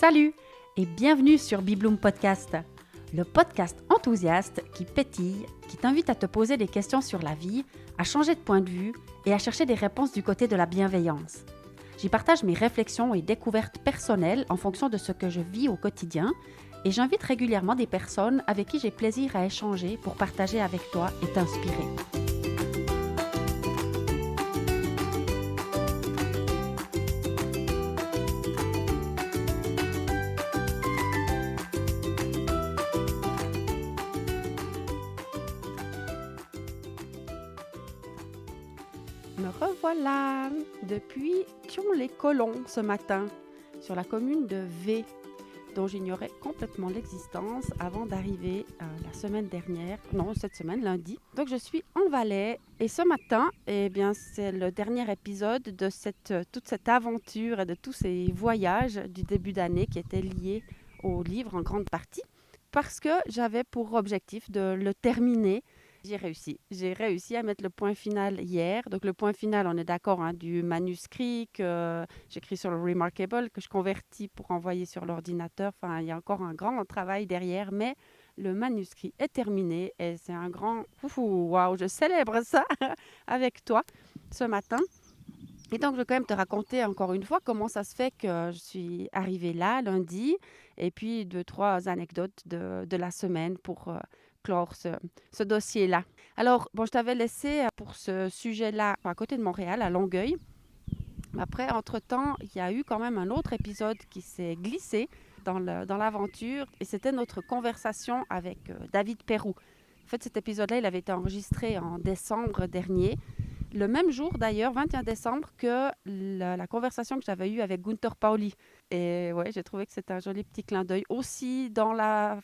Salut et bienvenue sur Bibloom Podcast, le podcast enthousiaste qui pétille, qui t'invite à te poser des questions sur la vie, à changer de point de vue et à chercher des réponses du côté de la bienveillance. J'y partage mes réflexions et découvertes personnelles en fonction de ce que je vis au quotidien et j'invite régulièrement des personnes avec qui j'ai plaisir à échanger pour partager avec toi et t'inspirer. Me revoilà depuis Thion-les-Colons ce matin, sur la commune de V, dont j'ignorais complètement l'existence avant d'arriver cette semaine, lundi. Donc je suis en Valais et ce matin, c'est le dernier épisode de toute cette aventure et de tous ces voyages du début d'année qui étaient liés au livre en grande partie, parce que j'avais pour objectif de le terminer. J'ai réussi à mettre le point final hier. Donc, le point final, on est d'accord, du manuscrit que j'écris sur le Remarkable, que je convertis pour envoyer sur l'ordinateur. Enfin, il y a encore un grand travail derrière, mais le manuscrit est terminé et c'est un grand waouh, je célèbre ça avec toi ce matin. Et donc, je vais quand même te raconter encore une fois comment ça se fait que je suis arrivée là, lundi, et puis 2-3 anecdotes de la semaine pour clore ce dossier-là. Alors, je t'avais laissé pour ce sujet-là à côté de Montréal, à Longueuil. Après, entre-temps, il y a eu quand même un autre épisode qui s'est glissé dans l'aventure, et c'était notre conversation avec David Perroux. En fait, cet épisode-là, il avait été enregistré en décembre dernier, le même jour d'ailleurs, 21 décembre, que la conversation que j'avais eue avec Gunther Pauli. Et ouais, j'ai trouvé que c'était un joli petit clin d'œil. Aussi dans la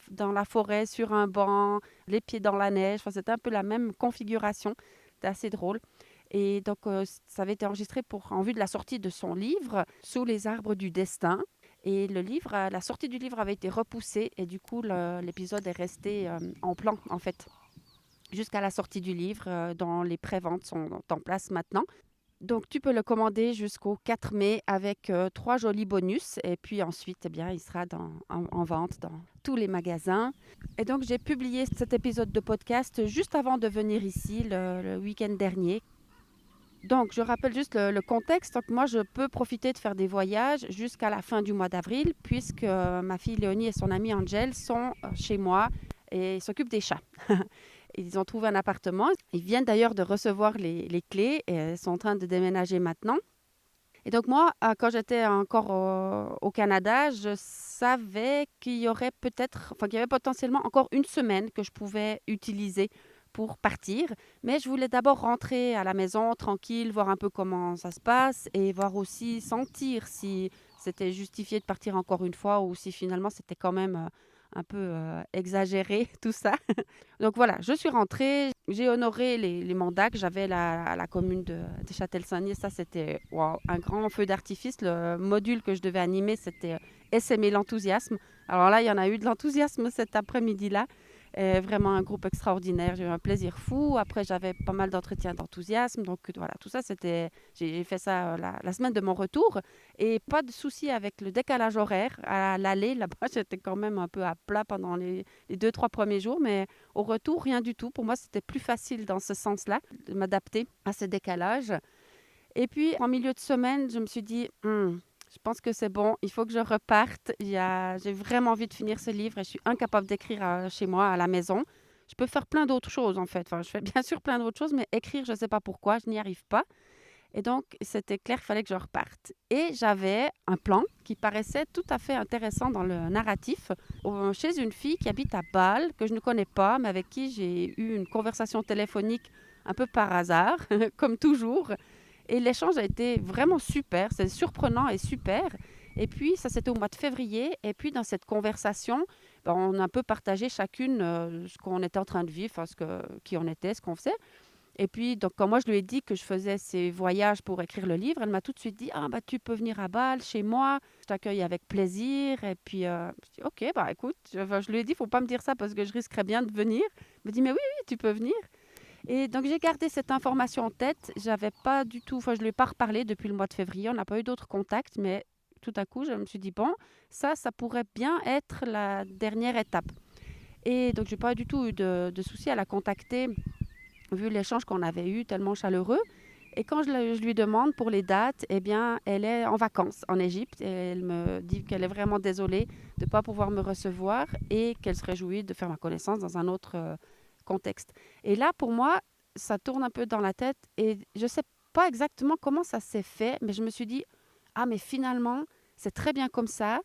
forêt, sur un banc, les pieds dans la neige. Enfin, c'était un peu la même configuration. C'était assez drôle. Et donc, ça avait été enregistré en vue de la sortie de son livre, Sous les arbres du destin. Et la sortie du livre avait été repoussée. Et du coup, l'épisode est resté en plan, en fait, jusqu'à la sortie du livre, dont les préventes sont en place maintenant. Donc, tu peux le commander jusqu'au 4 mai avec 3 jolis bonus. Et puis ensuite, il sera en vente dans tous les magasins. Et donc, j'ai publié cet épisode de podcast juste avant de venir ici, le week-end dernier. Donc, je rappelle juste le contexte. Donc, moi, je peux profiter de faire des voyages jusqu'à la fin du mois d'avril, puisque ma fille Léonie et son amie Angel sont chez moi et s'occupent des chats. Ils ont trouvé un appartement. Ils viennent d'ailleurs de recevoir les clés et sont en train de déménager maintenant. Et donc moi, quand j'étais encore au Canada, je savais qu'il y avait potentiellement encore une semaine que je pouvais utiliser pour partir. Mais je voulais d'abord rentrer à la maison tranquille, voir un peu comment ça se passe et voir aussi, sentir si c'était justifié de partir encore une fois ou si finalement c'était quand même un peu exagéré tout ça. Donc voilà, je suis rentrée, j'ai honoré les mandats que j'avais à la commune de Châtel-Saint-Denis. Ça, c'était un grand feu d'artifice. Le module que je devais animer, c'était Essaimer l'enthousiasme. Alors là, il y en a eu de l'enthousiasme cet après-midi-là. Vraiment un groupe extraordinaire. J'ai eu un plaisir fou. Après, j'avais pas mal d'entretiens d'enthousiasme. Donc voilà, tout ça, j'ai fait ça la semaine de mon retour. Et pas de souci avec le décalage horaire. À l'aller, là-bas, j'étais quand même un peu à plat pendant les 2-3 premiers jours. Mais au retour, rien du tout. Pour moi, c'était plus facile dans ce sens-là de m'adapter à ce décalage. Et puis, en milieu de semaine, je me suis dit, je pense que c'est bon, il faut que je reparte. J'ai vraiment envie de finir ce livre et je suis incapable d'écrire chez moi, à la maison. Je peux faire plein d'autres choses, en fait. Enfin, je fais bien sûr plein d'autres choses, mais écrire, je ne sais pas pourquoi, je n'y arrive pas. Et donc, c'était clair qu'il fallait que je reparte. Et j'avais un plan qui paraissait tout à fait intéressant dans le narratif, chez une fille qui habite à Bâle, que je ne connais pas, mais avec qui j'ai eu une conversation téléphonique un peu par hasard, comme toujours. Et l'échange a été vraiment super, c'est surprenant et super. Et puis, ça, c'était au mois de février. Et puis, dans cette conversation, on a un peu partagé chacune ce qu'on était en train de vivre, qui on était, ce qu'on faisait. Et puis, donc, quand moi, je lui ai dit que je faisais ces voyages pour écrire le livre, elle m'a tout de suite dit « Ah, tu peux venir à Bâle, chez moi, je t'accueille avec plaisir. » Et puis, je dis « Ok, écoute, je lui ai dit « Faut pas me dire ça parce que je risquerais bien de venir. » Elle me dit « Mais oui, tu peux venir. » Et donc, j'ai gardé cette information en tête. J'avais pas du tout, je ne lui ai pas reparlé depuis le mois de février. On n'a pas eu d'autres contacts, mais tout à coup, je me suis dit, bon, ça pourrait bien être la dernière étape. Et donc, je n'ai pas du tout eu de souci à la contacter, vu l'échange qu'on avait eu, tellement chaleureux. Et quand je lui demande pour les dates, eh bien, elle est en vacances en Égypte. Et elle me dit qu'elle est vraiment désolée de ne pas pouvoir me recevoir et qu'elle se réjouit de faire ma connaissance dans un autre contexte. Et là, pour moi, ça tourne un peu dans la tête et je ne sais pas exactement comment ça s'est fait, mais je me suis dit, ah, mais finalement, c'est très bien comme ça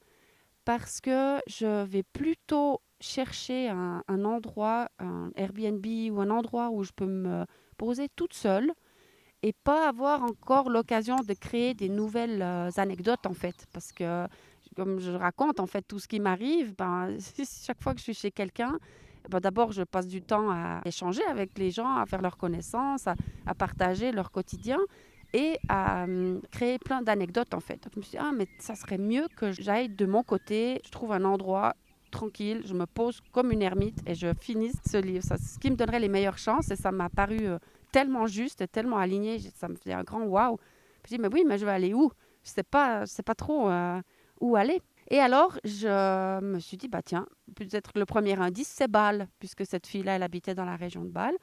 parce que je vais plutôt chercher un endroit, un Airbnb ou un endroit où je peux me poser toute seule et pas avoir encore l'occasion de créer des nouvelles anecdotes en fait. Parce que comme je raconte en fait tout ce qui m'arrive, ben, chaque fois que je suis chez quelqu'un, ben, d'abord je passe du temps à échanger avec les gens, à faire leur connaissance, à partager leur quotidien et à créer plein d'anecdotes en fait. Donc je me suis dit, ah mais ça serait mieux que j'aille de mon côté, je trouve un endroit tranquille, je me pose comme une ermite et je finisse ce livre. Ça, c'est ce qui me donnerait les meilleures chances et ça m'a paru tellement juste, tellement aligné, ça me faisait un grand waouh. Je dis, mais oui, mais je vais aller où? Je sais pas trop où aller. Et alors, je me suis dit, bah tiens, peut-être le premier indice, c'est Bâle, puisque cette fille-là, elle habitait dans la région de Bâle.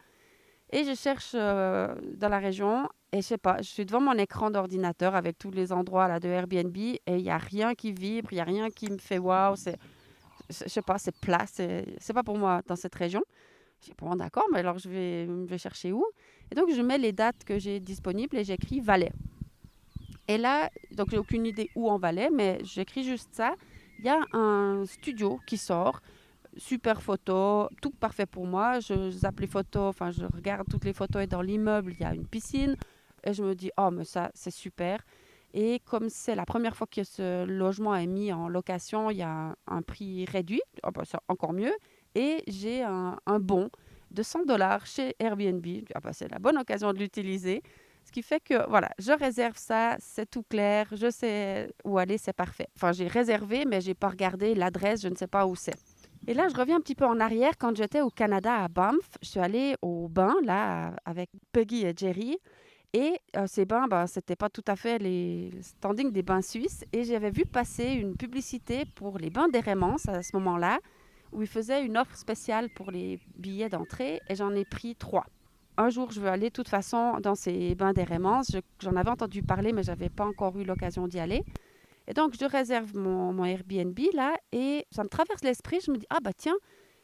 Et je cherche dans la région, et je sais pas, je suis devant mon écran d'ordinateur avec tous les endroits là, de Airbnb, et il n'y a rien qui vibre, il n'y a rien qui me fait waouh, je sais pas, c'est plat, c'est pas pour moi dans cette région. Je dis, bon, d'accord, mais alors je vais chercher où? Et donc, je mets les dates que j'ai disponibles et j'écris Valais. Et là, donc, j'ai aucune idée où en Valais, mais j'écris juste ça. Il y a un studio qui sort, super photo, tout parfait pour moi. Je zappe les photos, enfin, je regarde toutes les photos et dans l'immeuble, il y a une piscine. Et je me dis, oh, mais ça, c'est super. Et comme c'est la première fois que ce logement est mis en location, il y a un prix réduit, oh, bah, c'est encore mieux. Et j'ai un bon de 100 $ chez Airbnb. Ah bah, c'est la bonne occasion de l'utiliser. Ce qui fait que, voilà, je réserve ça, c'est tout clair, je sais où aller, c'est parfait. Enfin, j'ai réservé, mais je n'ai pas regardé l'adresse, je ne sais pas où c'est. Et là, je reviens un petit peu en arrière. Quand j'étais au Canada, à Banff, je suis allée au bain, là, avec Peggy et Jerry. Et ces bains, ben, c'était pas tout à fait les standings des bains suisses. Et j'avais vu passer une publicité pour les bains d'Hérémence à ce moment-là, où ils faisaient une offre spéciale pour les billets d'entrée. Et j'en ai pris 3. Un jour, je veux aller de toute façon dans ces bains d'Hérémence. J'en avais entendu parler, mais je n'avais pas encore eu l'occasion d'y aller. Et donc, je réserve mon Airbnb là et ça me traverse l'esprit. Je me dis, ah bah tiens,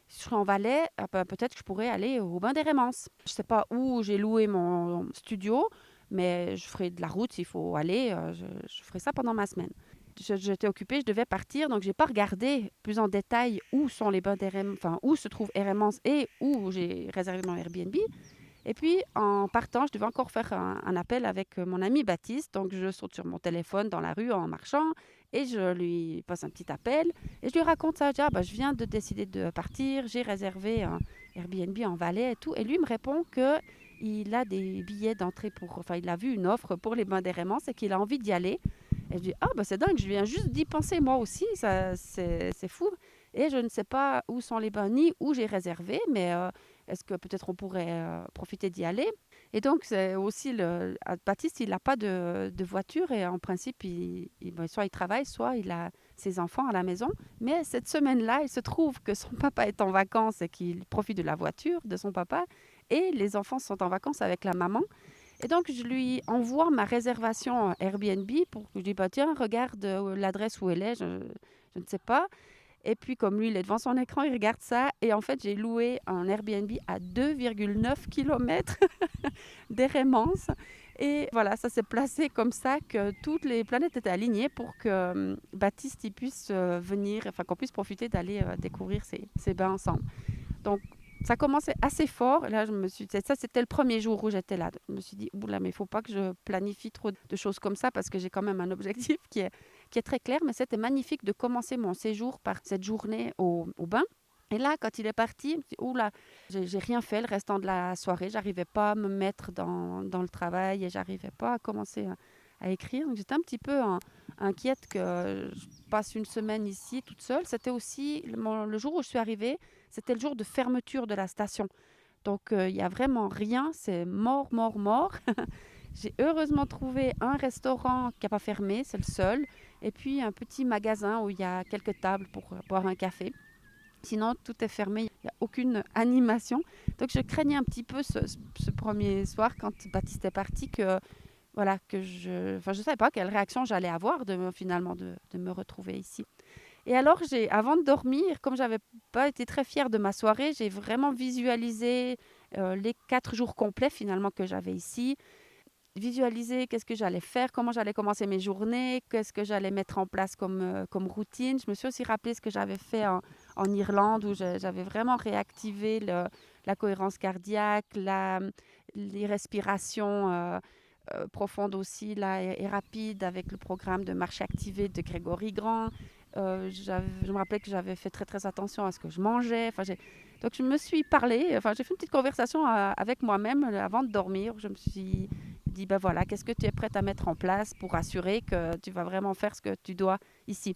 si je suis en Valais, ah bah, peut-être que je pourrais aller au bain des Rémences. Je ne sais pas où j'ai loué mon studio, mais je ferai de la route s'il faut aller. Je ferai ça pendant ma semaine. J'étais occupée, je devais partir, donc je n'ai pas regardé plus en détail où sont les bains des Rémences, enfin où se trouve Hérémence et où j'ai réservé mon Airbnb. Et puis, en partant, je devais encore faire un appel avec mon ami Baptiste. Donc, je saute sur mon téléphone dans la rue en marchant et je lui passe un petit appel. Et je lui raconte ça. Je dis, ah, bah, je viens de décider de partir. J'ai réservé un Airbnb en Valais et tout. Et lui me répond qu'il a des billets d'entrée pour... Enfin, il a vu une offre pour les bains des Rémences et qu'il a envie d'y aller. Et je dis, ah, bah, c'est dingue, je viens juste d'y penser moi aussi. Ça, c'est fou. Et je ne sais pas où sont les bains ni où j'ai réservé, mais... est-ce que peut-être on pourrait profiter d'y aller? Et donc, c'est aussi Baptiste, il n'a pas de voiture et en principe, ben, soit il travaille, soit il a ses enfants à la maison. Mais cette semaine-là, il se trouve que son papa est en vacances et qu'il profite de la voiture de son papa et les enfants sont en vacances avec la maman. Et donc, je lui envoie ma réservation Airbnb pour que je lui dise, bah, tiens, regarde l'adresse où elle est, je ne sais pas. Et puis, comme lui, il est devant son écran, il regarde ça. Et en fait, j'ai loué un Airbnb à 2,9 km d'Hérémence. Et voilà, ça s'est placé comme ça que toutes les planètes étaient alignées pour que Baptiste il puisse venir, enfin qu'on puisse profiter d'aller découvrir ces bains ensemble. Donc, ça commençait assez fort. Là, je me suis dit, ça, c'était le premier jour où j'étais là. Je me suis dit, oula, mais il ne faut pas que je planifie trop de choses comme ça parce que j'ai quand même un objectif qui est très clair. Mais c'était magnifique de commencer mon séjour par cette journée au bain. Et là, quand il est parti, je me suis dit, oula, j'ai rien fait le restant de la soirée. J'arrivais pas à me mettre dans le travail et j'arrivais pas à commencer à écrire. Donc, j'étais un petit peu inquiète que je passe une semaine ici toute seule. C'était aussi le jour où je suis arrivée. C'était le jour de fermeture de la station. Donc, il n'y a vraiment rien. C'est mort, mort, mort. J'ai heureusement trouvé un restaurant qui n'a pas fermé. C'est le seul. et puis un petit magasin où il y a quelques tables pour boire un café. Sinon, tout est fermé, il n'y a aucune animation. Donc, je craignais un petit peu ce premier soir quand Baptiste est parti que, voilà, je savais pas quelle réaction j'allais avoir finalement de me retrouver ici. Et alors, avant de dormir, comme j'avais pas été très fière de ma soirée, j'ai vraiment visualisé les 4 jours complets finalement que j'avais ici. Visualiser qu'est-ce que j'allais faire, comment j'allais commencer mes journées, qu'est-ce que j'allais mettre en place comme routine. Je me suis aussi rappelé ce que j'avais fait en Irlande, où j'avais vraiment réactivé la cohérence cardiaque, les respirations profondes aussi là, et rapides avec le programme de marche activée de Grégory Grand. Je me rappelais que j'avais fait très très attention à ce que je mangeais. Donc je me suis parlé, j'ai fait une petite conversation avec moi-même avant de dormir. Je me suis dit, ben voilà, qu'est-ce que tu es prête à mettre en place pour assurer que tu vas vraiment faire ce que tu dois ici.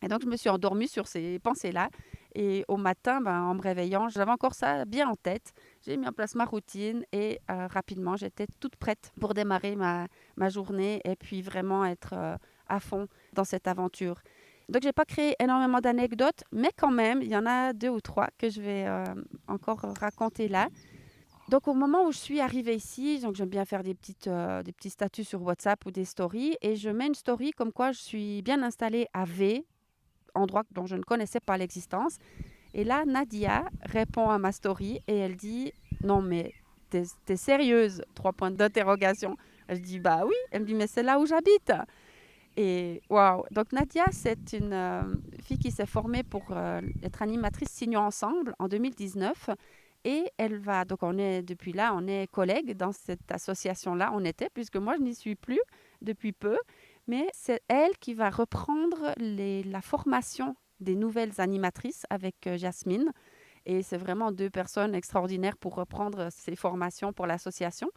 Et donc je me suis endormie sur ces pensées-là. Et au matin, en me réveillant, j'avais encore ça bien en tête. J'ai mis en place ma routine et rapidement, j'étais toute prête pour démarrer ma journée et puis vraiment être à fond dans cette aventure. Donc, je n'ai pas créé énormément d'anecdotes, mais quand même, il y en a 2 ou 3 que je vais encore raconter là. Donc, au moment où je suis arrivée ici, donc j'aime bien faire des petits statuts sur WhatsApp ou des stories, et je mets une story comme quoi je suis bien installée à V, endroit dont je ne connaissais pas l'existence. Et là, Nadia répond à ma story et elle dit « Non, mais t'es sérieuse ?» 3 points d'interrogation. Je dis « Bah oui ». Elle me dit « Mais c'est là où j'habite ». Et waouh! Donc Nadia, c'est une fille qui s'est formée pour être animatrice Signons Ensemble en 2019. Et donc depuis là, on est collègues dans cette association-là. On était, puisque moi, je n'y suis plus depuis peu. Mais c'est elle qui va reprendre la formation des nouvelles animatrices avec Jasmine. Et c'est vraiment 2 personnes extraordinaires pour reprendre ces formations pour l'association.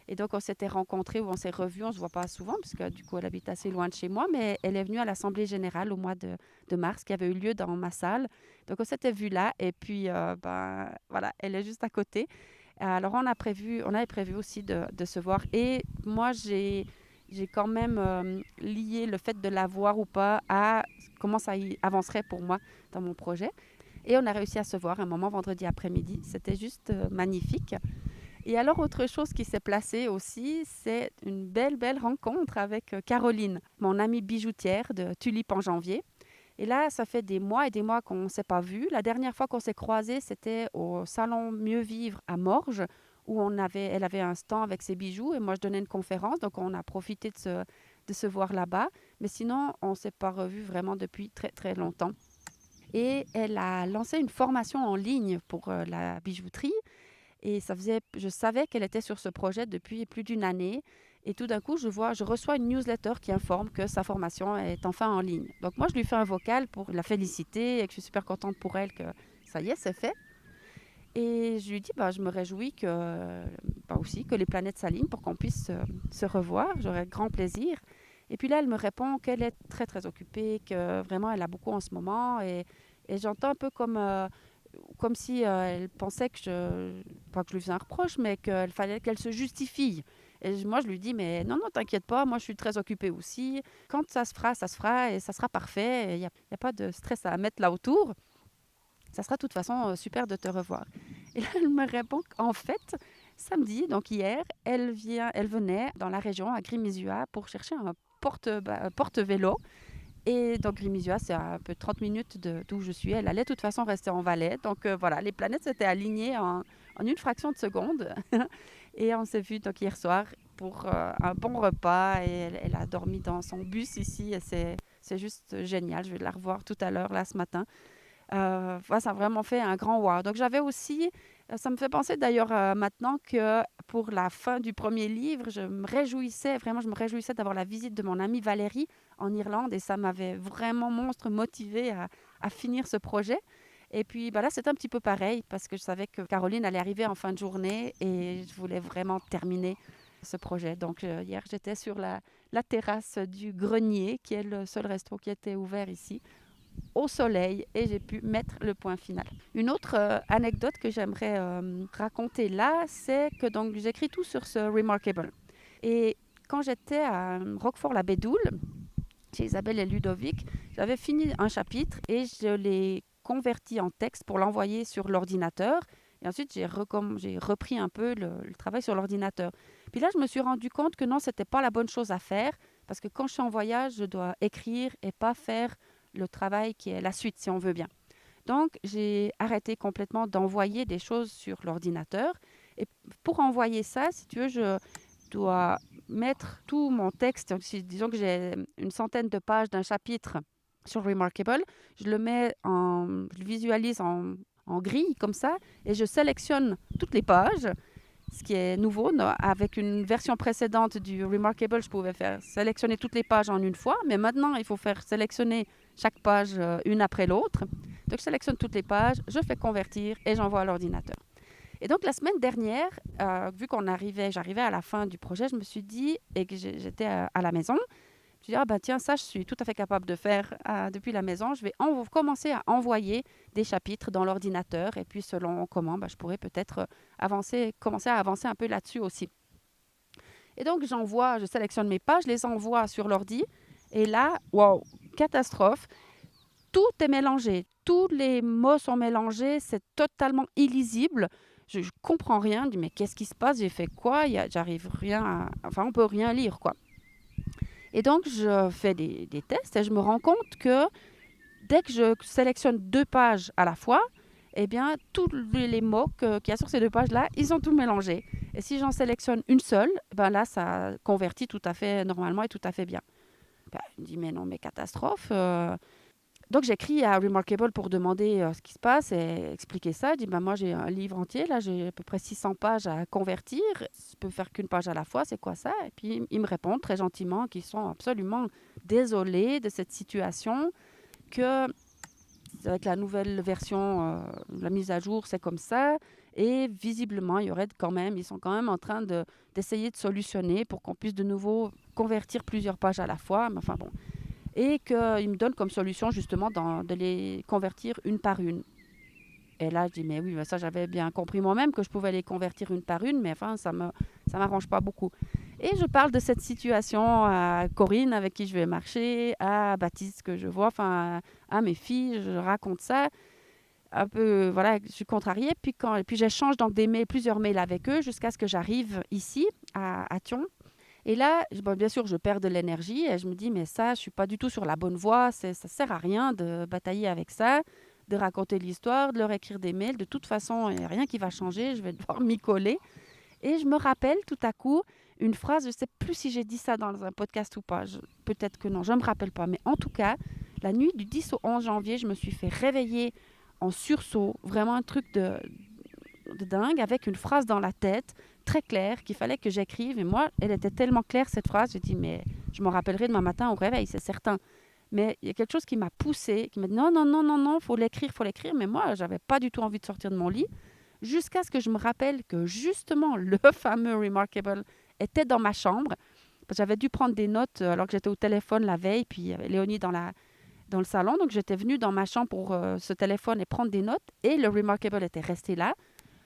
Et donc, on s'était rencontrés ou on s'est revus. On ne se voit pas souvent parce que du coup, elle habite assez loin de chez moi. Mais elle est venue à l'Assemblée générale au mois de mars qui avait eu lieu dans ma salle. Donc, on s'était vus là. Et puis, voilà, elle est juste à côté. Alors, on avait prévu aussi de se voir. Et moi, j'ai quand même lié le fait de la voir ou pas à comment ça y avancerait pour moi dans mon projet. Et on a réussi à se voir un moment vendredi après-midi. C'était juste magnifique. Et alors, autre chose qui s'est placée aussi, c'est une belle, belle rencontre avec Caroline, mon amie bijoutière de Tulipe en janvier. Et là, ça fait des mois et des mois qu'on ne s'est pas vus. La dernière fois qu'on s'est croisés, c'était au salon Mieux Vivre à Morges, où elle avait un stand avec ses bijoux et moi, je donnais une conférence. Donc, on a profité de se voir là-bas. Mais sinon, on ne s'est pas revus vraiment depuis très, très longtemps. Et elle a lancé une formation en ligne pour la bijouterie. Et je savais qu'elle était sur ce projet depuis plus d'1 année. Et tout d'un coup, je reçois une newsletter qui informe que sa formation est enfin en ligne. Donc moi, je lui fais un vocal pour la féliciter et que je suis super contente pour elle que ça y est, c'est fait. Et je lui dis, je me réjouis aussi que les planètes s'alignent pour qu'on puisse se revoir. J'aurais grand plaisir. Et puis là, elle me répond qu'elle est très, très occupée, que vraiment, elle a beaucoup en ce moment. Et j'entends un peu comme si elle pensait pas que je lui faisais un reproche, mais qu'il fallait qu'elle se justifie. Et moi, je lui dis, mais non, non, t'inquiète pas, moi, je suis très occupée aussi. Quand ça se fera et ça sera parfait. Il n'y a pas de stress à mettre là autour. Ça sera de toute façon super de te revoir. Et là, elle me répond qu'en fait, samedi, donc hier, elle venait dans la région, à Grimizua, pour chercher un porte-vélo. Et donc, Grimizua, c'est à un peu 30 minutes d'où je suis. Elle allait de toute façon rester en Valais. Donc, voilà, les planètes s'étaient alignées en une fraction de seconde. Et on s'est vu donc hier soir pour un bon repas. Et elle a dormi dans son bus ici. Et c'est juste génial. Je vais la revoir tout à l'heure, là, ce matin. Ça a vraiment fait un grand wow. Donc, j'avais aussi... Ça me fait penser d'ailleurs maintenant que pour la fin du premier livre, je me réjouissais d'avoir la visite de mon amie Valérie en Irlande et ça m'avait vraiment motivé à finir ce projet. Et puis là, c'est un petit peu pareil parce que je savais que Caroline allait arriver en fin de journée et je voulais vraiment terminer ce projet. Donc hier, j'étais sur la terrasse du Grenier, qui est le seul resto qui était ouvert ici, au soleil, et j'ai pu mettre le point final. Une autre anecdote que j'aimerais raconter là, c'est que donc j'écris tout sur ce Remarkable. Et quand j'étais à Roquefort-la-Bédoule, chez Isabelle et Ludovic, j'avais fini un chapitre et je l'ai converti en texte pour l'envoyer sur l'ordinateur. Et ensuite, j'ai repris un peu le travail sur l'ordinateur. Puis là, je me suis rendu compte que non, ce n'était pas la bonne chose à faire parce que quand je suis en voyage, je dois écrire et pas faire le travail qui est la suite, si on veut bien. Donc, j'ai arrêté complètement d'envoyer des choses sur l'ordinateur. Et pour envoyer ça, si tu veux, je dois mettre tout mon texte. Disons que j'ai une centaine de pages d'un chapitre sur Remarkable. Je le visualise en grille comme ça et je sélectionne toutes les pages. Ce qui est nouveau, avec une version précédente du Remarkable, je pouvais faire sélectionner toutes les pages en une fois, mais maintenant, il faut faire sélectionner chaque page une après l'autre. Donc, je sélectionne toutes les pages, je fais convertir et j'envoie à l'ordinateur. Et donc, la semaine dernière, vu j'arrivais à la fin du projet, je me suis dit, et que j'étais à la maison, je me suis dit, tiens, ça, je suis tout à fait capable de faire depuis la maison. Je vais commencer à envoyer des chapitres dans l'ordinateur. Et puis, selon comment, je pourrais peut-être commencer à avancer un peu là-dessus aussi. Et donc, je sélectionne mes pages, je les envoie sur l'ordi. Et là, wow, catastrophe. Tout est mélangé. Tous les mots sont mélangés. C'est totalement illisible. Je ne comprends rien. Je dis, mais qu'est-ce qui se passe? J'ai fait quoi? J'arrive rien on ne peut rien lire, quoi. Et donc, je fais des tests et je me rends compte que dès que je sélectionne 2 pages à la fois, eh bien, tous les mots qu'il y a sur ces 2 pages-là, ils ont tout mélangé. Et si j'en sélectionne une seule, là, ça convertit tout à fait normalement et tout à fait bien. Je me dis, mais non, mais catastrophe. Donc, j'écris à Remarkable pour demander ce qui se passe et expliquer ça. Je dis, moi, j'ai un livre entier. Là, j'ai à peu près 600 pages à convertir. Je peux faire qu'une page à la fois. C'est quoi ça? Et puis, ils me répondent très gentiment qu'ils sont absolument désolés de cette situation, que avec la nouvelle version, la mise à jour, c'est comme ça. Et visiblement, ils sont quand même en train d'essayer de solutionner pour qu'on puisse de nouveau convertir plusieurs pages à la fois. Mais enfin bon. Et qu'ils me donnent comme solution justement de les convertir une par une. Et là, je dis, mais oui, ça j'avais bien compris moi-même que je pouvais les convertir une par une, mais enfin, ça m'arrange pas beaucoup. Et je parle de cette situation à Corinne avec qui je vais marcher, à Baptiste que je vois, enfin à mes filles, je raconte ça. Un peu, voilà, je suis contrariée. Et puis j'échange donc plusieurs mails avec eux jusqu'à ce que j'arrive ici, à Thion. Et là, bien sûr, je perds de l'énergie et je me dis, mais ça, je ne suis pas du tout sur la bonne voie. Ça ne sert à rien de batailler avec ça, de raconter l'histoire, de leur écrire des mails. De toute façon, il n'y a rien qui va changer. Je vais devoir m'y coller. Et je me rappelle tout à coup une phrase, je ne sais plus si j'ai dit ça dans un podcast ou pas. Peut-être que non, je ne me rappelle pas. Mais en tout cas, la nuit du 10 au 11 janvier, je me suis fait réveiller en sursaut. Vraiment un truc de dingue, avec une phrase dans la tête très claire qu'il fallait que j'écrive. Et moi, elle était tellement claire, cette phrase, j'ai dit, mais je m'en rappellerai demain matin au réveil, c'est certain. Mais il y a quelque chose qui m'a poussée, qui m'a dit, non, non, non, non, non, faut l'écrire. Mais moi, j'avais pas du tout envie de sortir de mon lit, jusqu'à ce que je me rappelle que justement, le fameux Remarkable était dans ma chambre. J'avais dû prendre des notes alors que j'étais au téléphone la veille, puis il y avait Léonie dans le salon. Donc, j'étais venue dans ma chambre pour ce téléphone et prendre des notes. Et le Remarkable était resté là.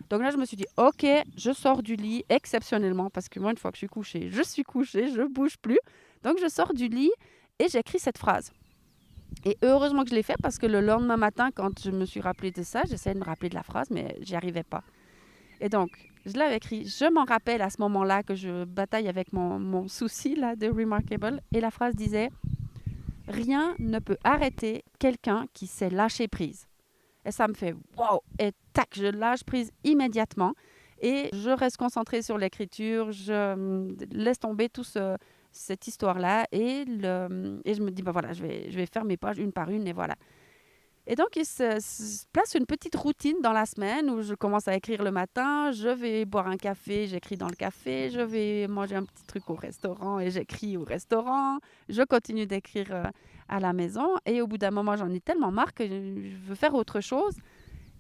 Donc là, je me suis dit, OK, je sors du lit exceptionnellement, parce que moi, une fois que je suis couchée, je ne bouge plus. Donc, je sors du lit et j'écris cette phrase. Et heureusement que je l'ai fait, parce que le lendemain matin, quand je me suis rappelé de ça, j'essayais de me rappeler de la phrase, mais j'y arrivais pas. Et donc, je l'avais écrit. Je m'en rappelle à ce moment-là que je bataille avec mon souci là, de Remarkable. Et la phrase disait, « Rien ne peut arrêter quelqu'un qui sait lâcher prise. » Et ça me fait wow! Et tac, je lâche prise immédiatement. Et je reste concentrée sur l'écriture. Je laisse tomber cette histoire-là. Et je me dis, voilà, je vais faire mes pages une par une. Et voilà. Et donc, il se place une petite routine dans la semaine où je commence à écrire le matin. Je vais boire un café, j'écris dans le café. Je vais manger un petit truc au restaurant et j'écris au restaurant. Je continue d'écrire à la maison. Et au bout d'un moment, j'en ai tellement marre que je veux faire autre chose.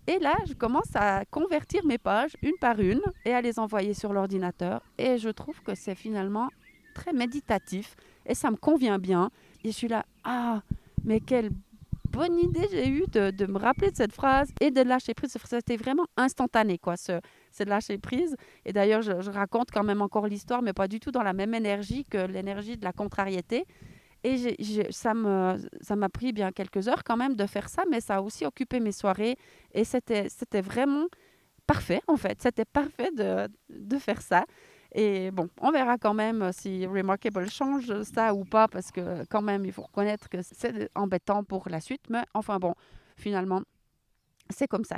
Et là, je commence à convertir mes pages une par une et à les envoyer sur l'ordinateur. Et je trouve que c'est finalement très méditatif et ça me convient bien. Et je suis là, mais quelle bonne idée j'ai eue de me rappeler de cette phrase et de lâcher prise. C'était vraiment instantané, quoi, ce lâcher prise. Et d'ailleurs, je raconte quand même encore l'histoire, mais pas du tout dans la même énergie que l'énergie de la contrariété. Et ça m'a pris bien quelques heures quand même de faire ça, mais ça a aussi occupé mes soirées. Et c'était vraiment parfait, en fait. C'était parfait de faire ça. Et bon, on verra quand même si Remarkable change ça ou pas, parce que quand même, il faut reconnaître que c'est embêtant pour la suite. Mais enfin bon, finalement, c'est comme ça.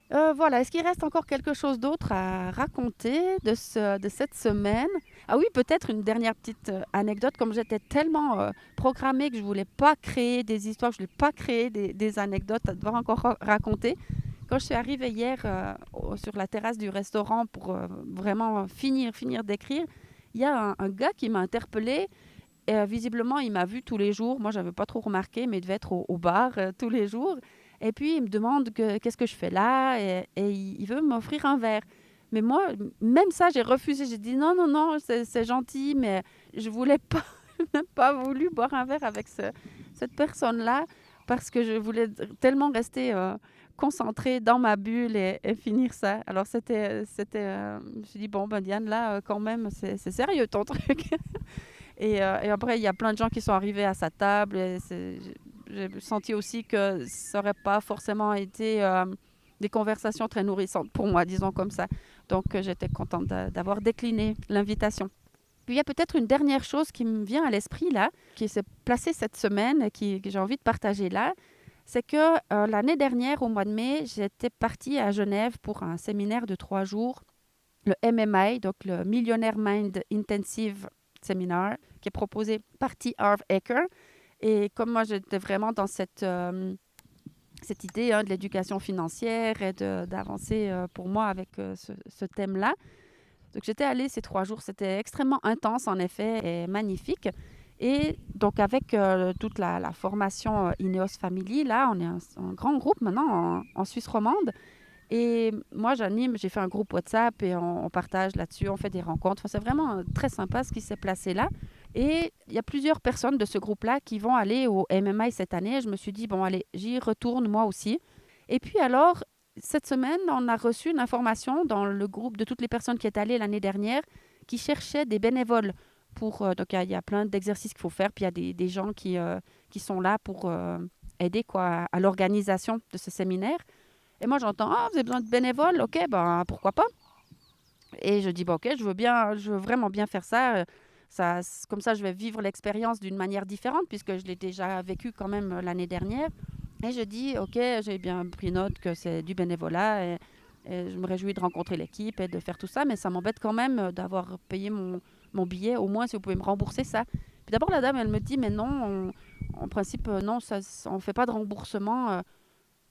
Voilà, est-ce qu'il reste encore quelque chose d'autre à raconter de cette semaine? Ah oui, peut-être une dernière petite anecdote. Comme j'étais tellement programmée que je voulais pas créer des histoires, je voulais pas créer des anecdotes à devoir encore raconter. Quand je suis arrivée hier sur la terrasse du restaurant pour vraiment finir d'écrire, il y a un gars qui m'a interpellée. Et, visiblement, il m'a vu tous les jours. Moi, je n'avais pas trop remarqué, mais il devait être au bar tous les jours. Et puis, il me demande qu'est-ce que je fais là et il veut m'offrir un verre. Mais moi, même ça, j'ai refusé. J'ai dit non, non, non, c'est gentil, mais je voulais pas, même pas voulu boire un verre avec cette personne-là parce que je voulais tellement rester concentrée dans ma bulle et finir ça. Alors, je me suis dit, bon, ben Diane, là, quand même, c'est sérieux ton truc. Et après, il y a plein de gens qui sont arrivés à sa table. Et j'ai senti aussi que ça n'aurait pas forcément été des conversations très nourrissantes pour moi, disons comme ça. Donc, j'étais contente d'avoir décliné l'invitation. Puis, il y a peut-être une dernière chose qui me vient à l'esprit là, qui s'est placée cette semaine et que j'ai envie de partager là. C'est que l'année dernière, au mois de mai, j'étais partie à Genève pour un séminaire de 3 jours, le MMI, donc le Millionaire Mind Intensive Seminar, qui est proposé par T. Harv Eker. Et comme moi, j'étais vraiment dans cette idée de l'éducation financière et d'avancer pour moi avec ce thème-là. Donc, j'étais allée ces 3 jours. C'était extrêmement intense, en effet, et magnifique. Et donc, avec toute la formation Ineos Family, là, on est un grand groupe maintenant en Suisse romande. Et moi, j'anime, j'ai fait un groupe WhatsApp et on partage là-dessus, on fait des rencontres. Enfin, c'est vraiment très sympa ce qui s'est placé là. Et il y a plusieurs personnes de ce groupe-là qui vont aller au MMI cette année. Je me suis dit, bon, allez, j'y retourne moi aussi. Et puis alors, cette semaine, on a reçu une information dans le groupe de toutes les personnes qui étaient allées l'année dernière qui cherchaient des bénévoles. Donc, il y a plein d'exercices qu'il faut faire. Puis, il y a des gens qui sont là pour aider quoi, à l'organisation de ce séminaire. Et moi, j'entends, ah, vous avez besoin de bénévoles? OK, ben, pourquoi pas? Et je dis, bon, OK, je veux vraiment bien faire ça. Comme ça, je vais vivre l'expérience d'une manière différente, puisque je l'ai déjà vécu quand même l'année dernière. Et je dis, OK, j'ai bien pris note que c'est du bénévolat et je me réjouis de rencontrer l'équipe et de faire tout ça, mais ça m'embête quand même d'avoir payé mon billet. Au moins, si vous pouvez me rembourser ça. Puis d'abord, la dame, elle me dit, mais non, en principe, non, on ne fait pas de remboursement.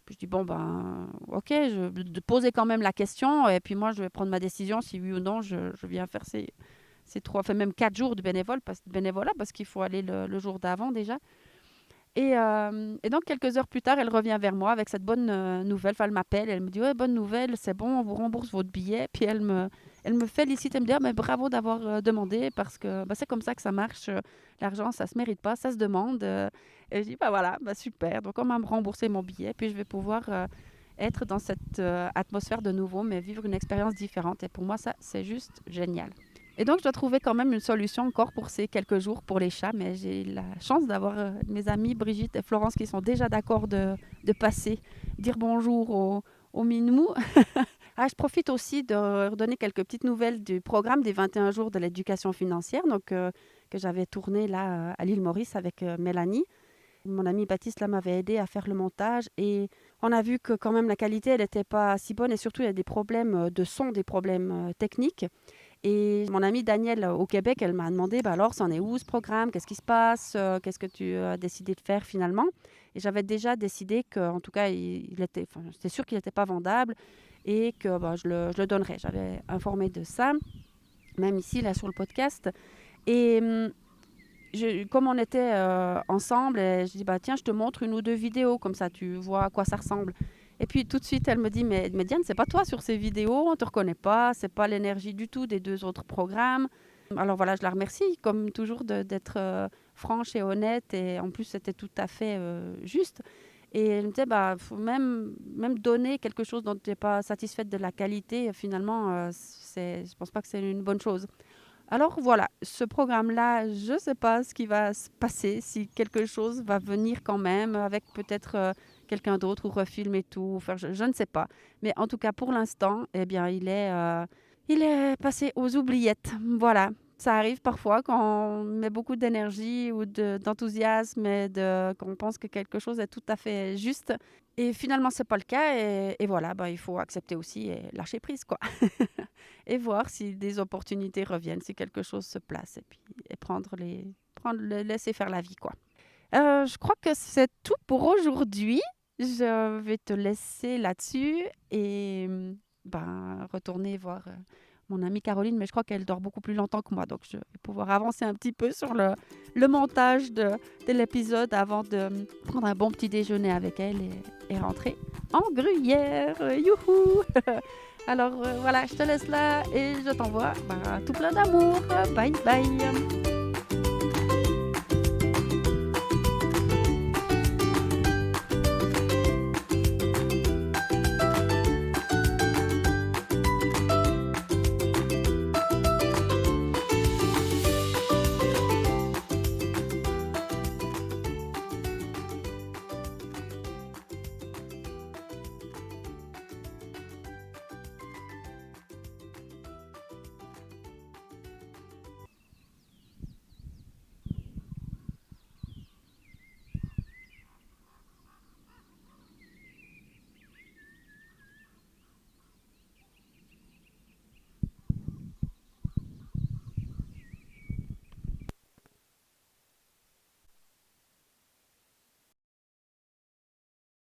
Puis je dis, bon, ben, OK, de poser quand même la question. Et puis moi, je vais prendre ma décision si oui ou non je viens faire ces 3, enfin même 4 jours de bénévolat parce qu'il faut aller le jour d'avant déjà. Et donc, quelques heures plus tard, elle revient vers moi avec cette bonne nouvelle. Enfin, elle m'appelle, elle me dit, ouais, bonne nouvelle, c'est bon, on vous rembourse votre billet. Puis elle me félicite, elle me dit, ah, mais bravo d'avoir demandé parce que bah, c'est comme ça que ça marche. L'argent, ça se mérite pas, ça se demande. Et je dis, bah voilà, bah, super. Donc, on m'a remboursé mon billet. Puis, je vais pouvoir être dans cette atmosphère de nouveau, mais vivre une expérience différente. Et pour moi, ça, c'est juste génial. Et donc, je dois trouver quand même une solution encore pour ces quelques jours pour les chats, mais j'ai la chance d'avoir mes amies Brigitte et Florence qui sont déjà d'accord de passer, dire bonjour aux minous. Ah, je profite aussi de redonner quelques petites nouvelles du programme des 21 jours de l'éducation financière, donc, que j'avais tourné là à l'île Maurice avec Mélanie. Mon ami Baptiste là, m'avait aidé à faire le montage et on a vu que quand même la qualité elle n'était pas si bonne et surtout il y a des problèmes de son, des problèmes techniques. Et mon amie Danielle au Québec, elle m'a demandé, bah alors, c'en est où ce programme? Qu'est-ce qui se passe? Qu'est-ce que tu as décidé de faire finalement? Et j'avais déjà décidé qu'en tout cas, c'était sûr qu'il n'était pas vendable et que bah, je le donnerais. J'avais informé de ça, même ici, là, sur le podcast. Et comme on était ensemble, je dis, bah, tiens, je te montre une ou deux vidéos, comme ça, tu vois à quoi ça ressemble. Et puis tout de suite, elle me dit, mais Diane, c'est pas toi sur ces vidéos, on ne te reconnaît pas, c'est pas l'énergie du tout des 2 autres programmes. Alors voilà, je la remercie, comme toujours, d'être franche et honnête, et en plus, c'était tout à fait juste. Et elle me disait, bah, faut même donner quelque chose dont tu n'es pas satisfaite de la qualité, finalement, je pense pas que c'est une bonne chose. Alors voilà, ce programme-là, je ne sais pas ce qui va se passer, si quelque chose va venir quand même avec peut-être quelqu'un d'autre ou refilm et tout. Enfin, je ne sais pas. Mais en tout cas, pour l'instant, eh bien, il est passé aux oubliettes. Voilà. Ça arrive parfois quand on met beaucoup d'énergie ou d'enthousiasme et qu'on pense que quelque chose est tout à fait juste. Et finalement, c'est pas le cas. Et voilà, ben, il faut accepter aussi et lâcher prise, quoi. Et voir si des opportunités reviennent, si quelque chose se place. Et laisser faire la vie, quoi. Je crois que c'est tout pour aujourd'hui. Je vais te laisser là-dessus et ben, retourner voir mon amie Caroline, mais je crois qu'elle dort beaucoup plus longtemps que moi, donc je vais pouvoir avancer un petit peu sur le montage de l'épisode avant de prendre un bon petit déjeuner avec elle et rentrer en gruyère. Youhou! Alors voilà, je te laisse là et je t'envoie tout plein d'amour. Bye bye!